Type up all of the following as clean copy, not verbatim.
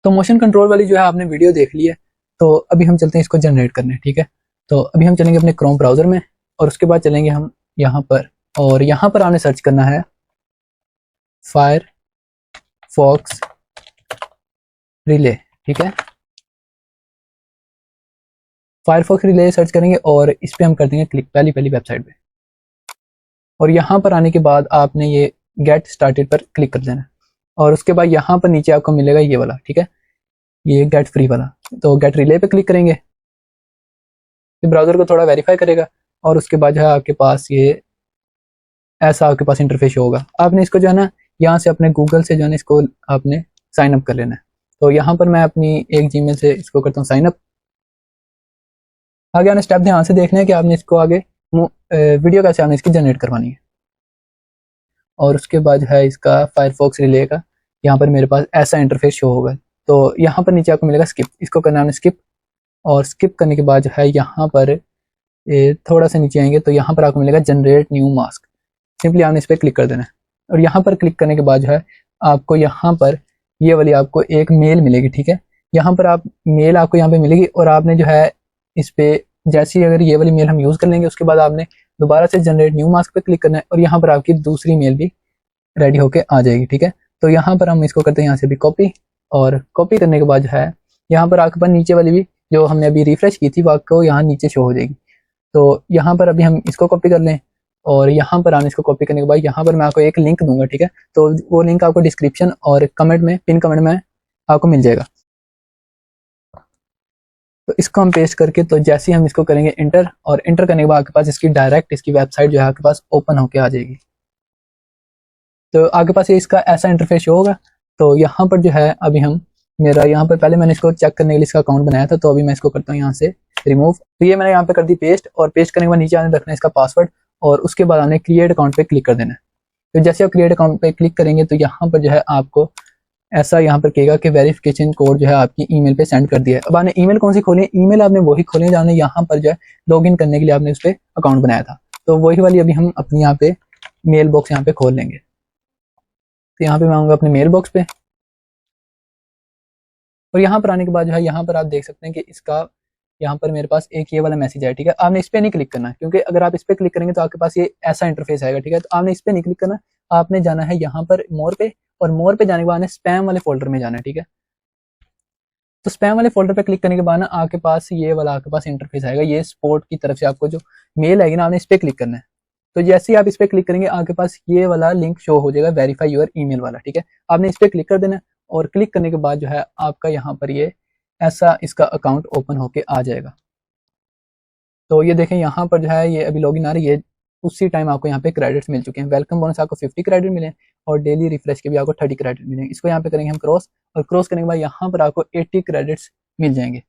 तो motion control वाली जो है आपने वीडियो देख ली है। तो अभी हम चलते हैं इसको जनरेट करने, ठीक है। तो अभी हम चलेंगे अपने क्रोम ब्राउज़र में और उसके बाद चलेंगे हम यहाँ पर, और यहाँ पर आपने सर्च करना है फायरफॉक्स रिले, ठीक है। फायरफॉक्स रिले सर्च करेंगे और इस पर हम कर देंगे क्लिक पहली वेबसाइट पे। और यहाँ पर आने के बाद आपने ये गेट स्टार्टेड पर क्लिक कर देना और उसके बाद यहाँ पर नीचे आपको मिलेगा ये वाला, ठीक है, ये गेट फ्री वाला। तो गेट रिले पे क्लिक करेंगे, ब्राउज़र को थोड़ा वेरीफाई करेगा और उसके बाद जो है आपके पास ये ऐसा आपके पास इंटरफेस होगा। आपने इसको जो है ना यहाँ से अपने गूगल से जो है इसको आपने साइन अप कर लेना है। तो यहाँ पर मैं अपनी एक जीमेल से इसको करता हूँ साइन अप। आगे आने स्टेप ध्यान से देखना है कि आपने इसको आगे वीडियो कैसे आपने इसकी जनरेट करवानी है। और उसके बाद है इसका फायरफॉक्स रिले का यहाँ पर मेरे पास ऐसा इंटरफेस शो होगा। तो यहाँ पर नीचे आपको मिलेगा स्किप, इसको करना है स्किप। और स्किप करने के बाद जो है यहाँ पर थोड़ा सा नीचे आएंगे तो यहाँ पर आपको मिलेगा जनरेट न्यू मास्क। सिंपली आपने इस पर क्लिक कर देना है और यहाँ पर क्लिक करने के बाद जो है आपको यहाँ पर ये वाली आपको एक मेल मिलेगी, ठीक है। यहाँ पर आप मेल आपको यहाँ पे मिलेगी और आपने जो है इस पे जैसी अगर ये वाली मेल हम यूज़ कर लेंगे उसके बाद आपने दोबारा से जनरेट न्यू मास्क पे क्लिक करना है और यहाँ पर आपकी दूसरी मेल भी रेडी होके आ जाएगी, ठीक है। तो यहाँ पर हम इसको करते हैं यहाँ से भी कॉपी, और कॉपी करने के बाद जो है यहाँ पर आपके पास नीचे वाली भी जो हमने अभी रिफ्रेश की थी वो आपको यहाँ नीचे शो हो जाएगी। तो यहाँ पर अभी हम इसको कॉपी कर लें और यहाँ पर आने इसको कॉपी करने के बाद यहाँ पर मैं आपको एक लिंक दूंगा, ठीक है। तो वो लिंक आपको डिस्क्रिप्शन और कमेंट में पिन कमेंट में आपको मिल जाएगा। तो इसको हम पेस्ट करके तो जैसे ही हम इसको करेंगे इंटर, और इंटर करने के बाद आपके पास इसकी डायरेक्ट इसकी वेबसाइट जो है आपके पास ओपन होके आ जाएगी। तो आपके पास ये इसका ऐसा इंटरफेस होगा। तो यहाँ पर जो है अभी हम मेरा यहाँ पर पहले मैंने इसको चेक करने के लिए इसका अकाउंट बनाया था, तो अभी मैं इसको करता हूँ यहाँ से रिमूव। तो ये मैंने यहाँ पे कर दी पेस्ट, और पेस्ट करने के बाद नीचे आने रखना है इसका पासवर्ड और उसके बाद आने क्रिएट अकाउंट पे क्लिक कर देना है। तो जैसे आप क्रिएट अकाउंट पे क्लिक करेंगे तो यहाँ पर जो है आपको ऐसा यहाँ पर कहेगा कि वेरिफिकेशन कोड जो है आपकी ईमेल पे सेंड कर दिया है। अब आपने ईमेल कौन सी खोली है? ईमेल आपने वही खोली है आपने यहाँ पर जो है लॉगिन करने के लिए आपने उस पर अकाउंट बनाया था। तो वही वाली अभी हम अपनी यहाँ पे मेल बॉक्स यहाँ पे खोल लेंगे। तो यहाँ पे मैं आऊँगा अपने मेल बॉक्स पे और यहाँ पर आने के बाद जो है यहाँ पर आप देख सकते हैं कि इसका यहाँ पर मेरे पास एक ये वाला मैसेज है, ठीक है। आपने इस पर नहीं क्लिक करना क्योंकि अगर आप इस पर क्लिक करेंगे तो आपके पास ये ऐसा इंटरफेस आएगा, ठीक है। तो आपने इस पर नहीं क्लिक करना, आपने जाना है यहाँ पर मोर पे, और मोर पे जाने के बाद स्पैम वाले फोल्डर में जाना है, ठीक है। तो स्पैम वाले फोल्डर पे क्लिक करने के बाद ना आपके पास ये वाला आपके पास इंटरफेस आएगा, ये सपोर्ट की तरफ से आपको जो मेल आएगी ना आपने इस पर क्लिक करना है। तो जैसे ही आप इस पर क्लिक करेंगे आपके पास ये वाला लिंक शो हो जाएगा वेरीफाई योर ईमेल वाला, ठीक है। आपने इस पर क्लिक कर देना और क्लिक करने के बाद जो है आपका यहाँ पर ये ऐसा इसका अकाउंट ओपन होके आ जाएगा। तो ये देखें यहाँ पर जो है ये अभी लॉगिन आ रही है, उसी टाइम आपको यहाँ पे क्रेडिट्स मिल चुके हैं। वेलकम बोनस आपको 50 क्रेडिट मिले और डेली रिफ्रेश के भी आपको 30 क्रेडिट मिले। इसको यहाँ पे करेंगे हम क्रॉस, और क्रॉस करने के बाद यहाँ पर आपको 80 क्रेडिट्स मिल जाएंगे।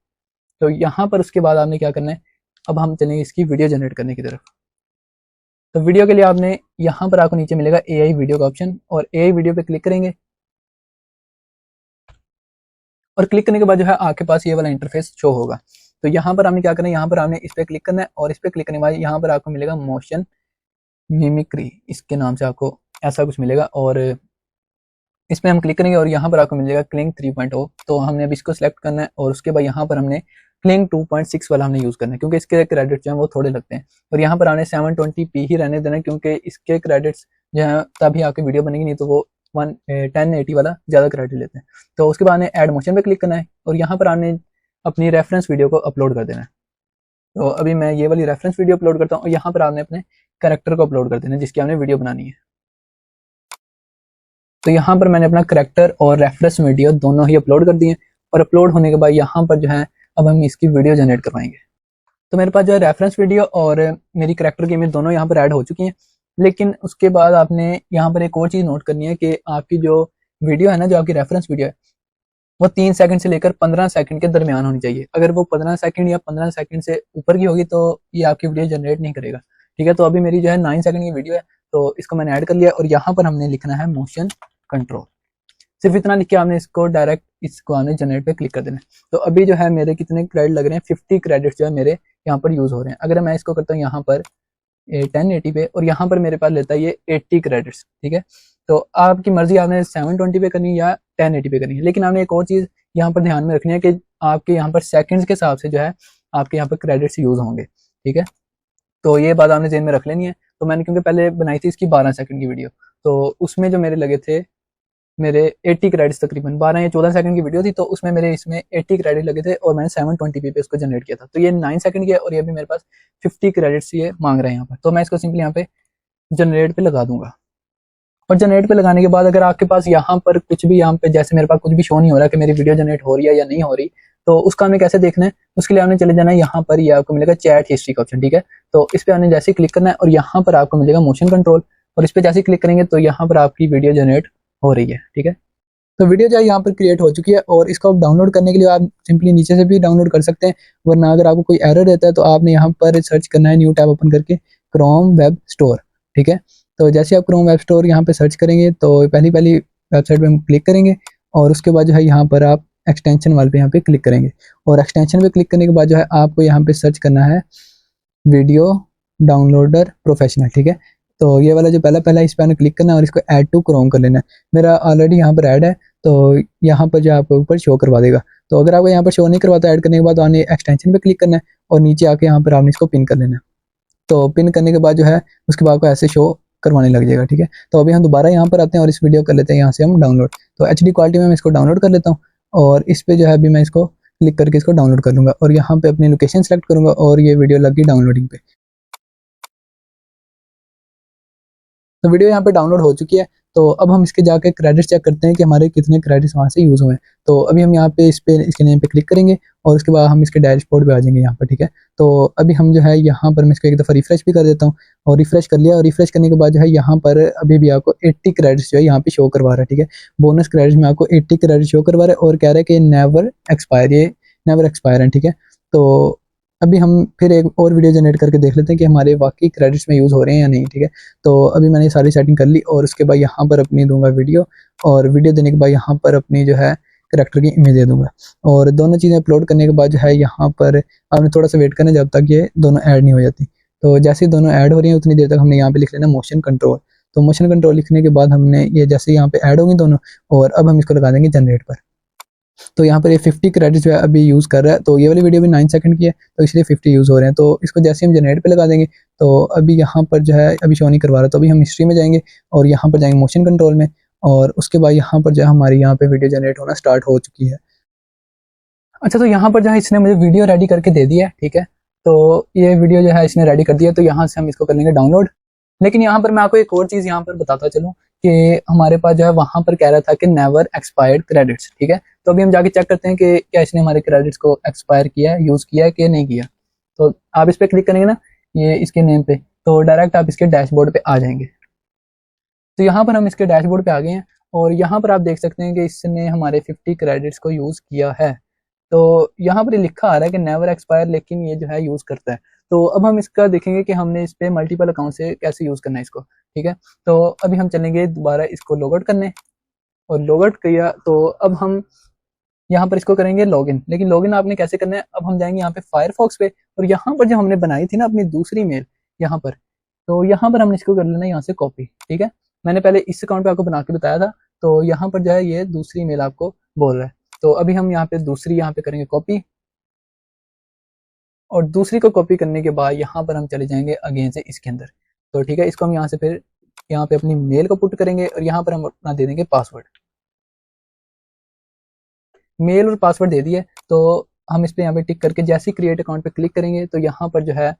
तो यहाँ पर उसके बाद आपने क्या करना है, अब हम चलेंगे इसकी वीडियो जनरेट करने की तरफ। तो वीडियो के लिए आपने यहाँ पर आपको नीचे मिलेगा AI वीडियो का ऑप्शन, और AI वीडियो पे क्लिक करेंगे और क्लिक करने के बाद जो है आपके पास ये वाला इंटरफेस शो होगा। तो यहाँ पर आपने क्या करना है, यहाँ पर आपने इस पर क्लिक करना है और इस पर क्लिक करने के बाद यहाँ पर आपको मिलेगा मोशन मिमिक्री, इसके नाम से आपको ऐसा कुछ मिलेगा, और इस पर हम क्लिक करेंगे और यहाँ पर आपको मिलेगा क्लिंग 3.0। तो हमने अब इसको सिलेक्ट करना है और उसके बाद यहाँ पर हमने क्लिंग 2.6 वाला हमने यूज़ करना है क्योंकि इसके क्रेडिट्स जो हैं वो थोड़े लगते हैं। और यहाँ पर आने 720p ही रहने देना क्योंकि इसके क्रेडिट्स जो है तभी आपकी वीडियो बनेगी, नहीं तो वो 1080 वाला ज़्यादा क्रेडिट लेते हैं। तो उसके बाद आने ऐड मोशन पे क्लिक करना है और यहाँ पर आने अपनी रेफरेंस वीडियो को अपलोड कर देना है। तो अभी मैं ये वाली रेफरेंस वीडियो अपलोड करता हूँ और यहाँ पर आपने अपने कैरेक्टर को अपलोड कर देना है जिसकी आपने वीडियो बनानी है। तो यहाँ पर मैंने अपना कैरेक्टर और रेफरेंस वीडियो दोनों ही अपलोड कर दिए, और अपलोड होने के बाद यहाँ पर जो है अब हम इसकी वीडियो जनरेट करवाएंगे। तो मेरे पास जो है रेफरेंस वीडियो और मेरी कैरेक्टर की इमेज दोनों यहाँ पर ऐड हो चुकी हैं, लेकिन उसके बाद आपने यहाँ पर एक और चीज़ नोट करनी है कि आपकी जो वीडियो है ना, जो आपकी रेफरेंस वीडियो है वो 3 सेकंड से लेकर 15 सेकंड के दरमियान होनी चाहिए। अगर वो 15 सेकंड या 15 सेकंड से ऊपर की होगी तो ये आपकी वीडियो जनरेट नहीं करेगा, ठीक है। तो अभी मेरी जो है 9 सेकंड की वीडियो है, तो इसको मैंने ऐड कर लिया और यहाँ पर हमने लिखना है मोशन कंट्रोल। सिर्फ इतना लिख के आपने इसको डायरेक्ट इसको आपने जनरेट पे क्लिक कर देना है। तो अभी जो है मेरे कितने क्रेडिट लग रहे हैं, 50 क्रेडिट जो है मेरे यहाँ पर यूज़ हो रहे हैं। अगर मैं इसको करता हूँ यहाँ पर 1080 पे, और यहाँ पर मेरे पास लेता है ये 80 क्रेडिट्स, ठीक है। तो आपकी मर्जी आपने 720 पे करनी है या 1080 पे करनी है, लेकिन आपने एक और चीज़ यहाँ पर ध्यान में रखनी है कि आपके यहाँ पर सेकंड्स के हिसाब से जो है आपके यहाँ पर क्रेडिट्स यूज होंगे, ठीक है। तो ये बात आपने ज़हन में रख लेनी है। तो मैंने क्योंकि पहले बनाई थी इसकी 12 सेकंड की वीडियो, तो उसमें जो मेरे लगे थे मेरे 80 क्रेडिट्स, तकरीबन 12 या 14 सेकंड की वीडियो थी, तो उसमें मेरे इसमें 80 क्रेडिट लगे थे और मैंने 720p पे इसको जनरेट किया था। तो ये 9 सेकंड की है और ये भी मेरे पास 50 क्रेडिट्स ये मांग रहे हैं यहाँ पर। तो मैं इसको सिंपली यहाँ पे जनरेट पे लगा दूंगा। और जनरेट पे लगाने के बाद अगर आपके पास यहाँ पर कुछ भी, यहाँ पे जैसे मेरे पास कुछ भी शो नहीं हो रहा कि मेरी वीडियो जनरेट हो रही है या नहीं हो रही, तो उसका हमें कैसे देखना है, उसके लिए आपने चले जाना है यहाँ पर, ये आपको मिलेगा चैट हिस्ट्री का ऑप्शन, ठीक है। तो इस पे आपने जैसे ही क्लिक करना है और यहाँ पर आपको मिलेगा मोशन कंट्रोल, और इस पे जैसे ही क्लिक करेंगे तो यहाँ पर आपकी वीडियो जनरेट हो रही है, ठीक है। तो वीडियो जो है यहाँ पर क्रिएट हो चुकी है और इसको आप डाउनलोड करने के लिए आप सिंपली नीचे से भी डाउनलोड कर सकते हैं, वरना अगर आपको कोई एरर रहता है तो आपने यहाँ पर सर्च करना है न्यू टैब ओपन करके क्रोम वेब स्टोर, ठीक है। तो जैसे आप क्रोम वेब स्टोर यहाँ पे सर्च करेंगे तो पहली वेबसाइट पे हम क्लिक करेंगे और उसके बाद जो है यहाँ पर आप एक्सटेंशन वाले पे यहाँ पे क्लिक करेंगे और एक्सटेंशन पे क्लिक करने के बाद जो है आपको यहाँ पे सर्च करना है वीडियो डाउनलोडर प्रोफेशनल, ठीक है। तो ये वाला जो पहला इस पर क्लिक करना है और इसको ऐड टू क्रोम कर लेना है। मेरा ऑलरेडी यहाँ पर ऐड है तो यहाँ पर जो आपको ऊपर शो करवा देगा। तो अगर आपको यहाँ पर शो नहीं करवाता ऐड करने के बाद आपने एक्सटेंशन पे क्लिक करना है और नीचे आके यहाँ पर आपने इसको पिन कर लेना है। तो पिन करने के बाद जो है उसके बाद आपको ऐसे शो करवाने लग जाएगा, ठीक है। तो अभी हम दोबारा यहाँ पर आते हैं और इस वीडियो कर लेते हैं यहाँ से हम डाउनलोड। तो HD क्वालिटी में मैं इसको डाउनलोड कर लेता हूँ और इस पे जो है अभी मैं इसको क्लिक करके इसको डाउनलोड कर लूँगा और यहाँ पे अपनी लोकेशन सेलेक्ट करूँगा और ये वीडियो लगी डाउनलोडिंग पे। तो वीडियो यहाँ पे डाउनलोड हो चुकी है। तो अब हम इसके जाके क्रेडिट्स चेक करते हैं कि हमारे कितने क्रेडिट्स वहाँ से यूज़ हुए हैं। तो अभी हम यहाँ पे इसके नेम पे क्लिक करेंगे और उसके बाद हम इसके डैशबोर्ड पे आ जाएंगे यहाँ पर, ठीक है। तो अभी हम जो है यहाँ पर मैं इसको एक दफ़ा रिफ्रेश भी कर देता हूँ और रिफ्रेश कर लिया और रिफ्रेश करने के बाद जो है यहाँ पर अभी भी आपको 80 क्रेडिट्स जो है यहाँ पे शो करवा रहा है, ठीक है। बोनस क्रेडिट्स में आपको 80 क्रेडिट शो करवा रहा है और कह रहा है कि नेवर एक्सपायर, ये नेवर एक्सपायर है, ठीक है। तो अभी हम फिर एक और वीडियो जनरेट करके देख लेते हैं कि हमारे वाकई क्रेडिट्स में यूज़ हो रहे हैं या नहीं, ठीक है। तो अभी मैंने सारी सेटिंग कर ली और उसके बाद यहाँ पर अपनी दूंगा वीडियो और वीडियो देने के बाद यहाँ पर अपनी जो है करैक्टर की इमेज दे दूंगा और दोनों चीज़ें अपलोड करने के बाद जो है यहाँ पर आपने थोड़ा सा वेट करना जब तक ये दोनों ऐड नहीं हो जाती। तो जैसे ही दोनों ऐड हो रही हैं उतनी देर तक हमने यहाँ पे लिख लेना मोशन कंट्रोल। तो मोशन कंट्रोल लिखने के बाद हमने ये जैसे यहाँ पे ऐड होंगी दोनों और अब हम इसको लगा देंगे जनरेट पर। तो यहाँ पर ये 50 क्रेडिट जो है अभी यूज़ कर रहा है। तो ये वाली वीडियो भी 9 सेकंड की है तो इसलिए 50 यूज़ हो रहे हैं। तो इसको जैसे हम जनरेट पे लगा देंगे तो अभी यहाँ पर जो है अभी शो नहीं करवा रहा। तो अभी हम हिस्ट्री में जाएंगे और यहाँ पर जाएंगे मोशन कंट्रोल में और उसके बाद यहाँ पर जो है हमारी यहाँ पे वीडियो जनरेट होना स्टार्ट हो चुकी है। अच्छा, तो यहाँ पर जो है इसने मुझे वीडियो रेडी करके दे दिया है, ठीक है। तो ये वीडियो जो है इसने रेडी कर दिया, तो यहाँ से हम इसको कर लेंगे डाउनलोड। लेकिन यहाँ पर मैं आपको एक और चीज़ यहाँ पर बताता चलूँ कि हमारे पास जो है वहाँ पर कह रहा था कि नेवर एक्सपायर्ड क्रेडिट्स, ठीक है। तो अभी हम जाके चेक करते हैं कि क्या इसने हमारे क्रेडिट्स को एक्सपायर किया है, यूज़ किया है कि नहीं किया। तो आप इस पर क्लिक करेंगे ना ये इसके नेम पे, तो डायरेक्ट आप इसके डैशबोर्ड पे आ जाएंगे। तो यहाँ पर हम इसके डैशबोर्ड पे आ गए हैं और यहाँ पर आप देख सकते हैं कि इसने हमारे 50 क्रेडिट्स को यूज़ किया है। तो यहाँ पर लिखा आ रहा है कि नेवर एक्सपायर, लेकिन ये जो है यूज़ करता है। तो अब हम इसका देखेंगे कि हमने इस पे मल्टीपल अकाउंट से कैसे यूज़ करना है इसको, ठीक है। तो अभी हम चलेंगे दोबारा इसको लॉग आउट करने और लॉग आउट किया तो अब हम यहाँ पर इसको करेंगे लॉगिन। लेकिन लॉगिन आपने कैसे करना है, अब हम जाएंगे यहाँ पे फायरफॉक्स पे और यहाँ पर जो हमने बनाई थी ना अपनी दूसरी मेल यहाँ पर, तो यहाँ पर हमने इसको कर लेना यहाँ से कॉपी, ठीक है। मैंने पहले इस अकाउंट पे आपको बना के बताया था, तो यहाँ पर जो है ये दूसरी मेल आपको बोल रहा है। तो अभी हम यहाँ पे दूसरी यहाँ पे करेंगे कॉपी और दूसरी को कॉपी करने के बाद यहाँ पर हम चले जाएंगे अगेन से इसके अंदर। तो ठीक है, इसको हम यहाँ से फिर यहाँ पे अपनी मेल को पुट करेंगे और यहाँ पर हम अपना दे देंगे पासवर्ड। मेल और पासवर्ड दे दिए तो हम इस पे यहाँ पे टिक करके जैसे ही क्रिएट अकाउंट पे क्लिक करेंगे तो यहाँ पर जो है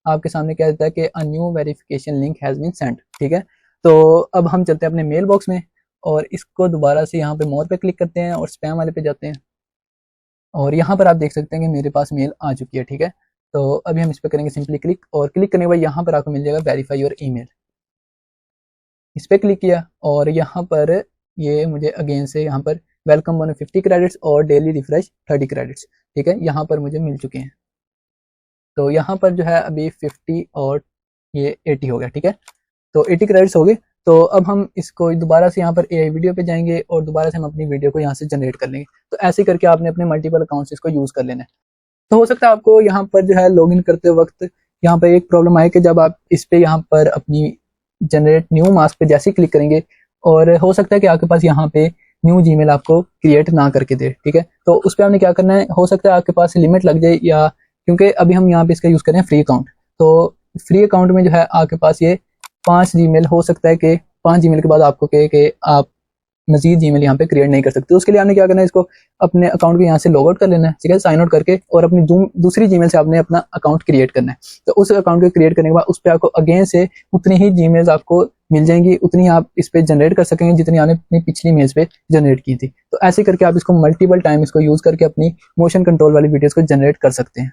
आपके सामने क्या देता है कि a new verification link has been sent, ठीक है। तो अब हम चलते हैं अपने मेल बॉक्स में और इसको दोबारा से यहाँ पे मोर पे क्लिक करते हैं और स्पैम वाले पे जाते हैं और यहाँ पर आप देख सकते हैं कि मेरे पास मेल आ चुकी है, ठीक है। तो अभी हम इस पर करेंगे सिंपली क्लिक और क्लिक करने के बाद यहाँ पर आपको मिल जाएगा वेरीफाई योर ईमेल। इस पर क्लिक किया और यहाँ पर ये मुझे अगेन से यहाँ पर वेलकम 150 क्रेडिट्स और डेली रिफ्रेश 30 क्रेडिट्स, ठीक है, यहाँ पर मुझे मिल चुके हैं। तो यहाँ पर जो है अभी 50 और ये 80 हो गया, ठीक है। तो 80 क्रेडिट्स हो गए। तो अब हम इसको दोबारा से यहाँ पर AI वीडियो पे जाएंगे और दोबारा से हम अपनी वीडियो को यहाँ से जनरेट कर लेंगे। तो ऐसे करके आपने अपने मल्टीपल अकाउंट्स इसको यूज़ कर लेना है। तो हो सकता है आपको यहाँ पर जो है लॉगिन करते वक्त यहाँ पर एक प्रॉब्लम आए कि जब आप इस पे यहाँ पर अपनी जनरेट न्यू मास्क पे जैसे ही क्लिक करेंगे और हो सकता है कि आपके पास यहाँ पे न्यू जीमेल आपको क्रिएट ना करके दे, ठीक है। तो उस पर आपने क्या करना है, हो सकता है आपके पास लिमिट लग जाए, या क्योंकि अभी हम यहाँ पे इसका यूज कर रहे हैं फ्री अकाउंट, तो फ्री अकाउंट में जो है आपके पास ये 5 जीमेल हो सकता है कि 5 जीमेल के बाद आपको कहे कि आप मजीद जीमेल यहाँ पे क्रिएट नहीं कर सकते। तो उसके लिए आपने क्या करना है, इसको अपने अकाउंट को यहाँ से लॉग आउट कर लेना है, ठीक है, साइन आउट करके, और अपनी दूसरी जीमेल से आपने अपना अकाउंट क्रिएट करना है। तो उस अकाउंट को क्रिएट करने के बाद उस पर आपको अगेन से उतनी ही जीमेल्स आपको मिल जाएंगी, उतनी आप इस पे जनरेट कर सकेंगे जितनी आपने अपनी पिछली मेल्स पे जनरेट की थी। तो ऐसे करके आप इसको मल्टीपल टाइम इसको यूज करके अपनी मोशन कंट्रोल वाली वीडियोस को जनरेट कर सकते हैं।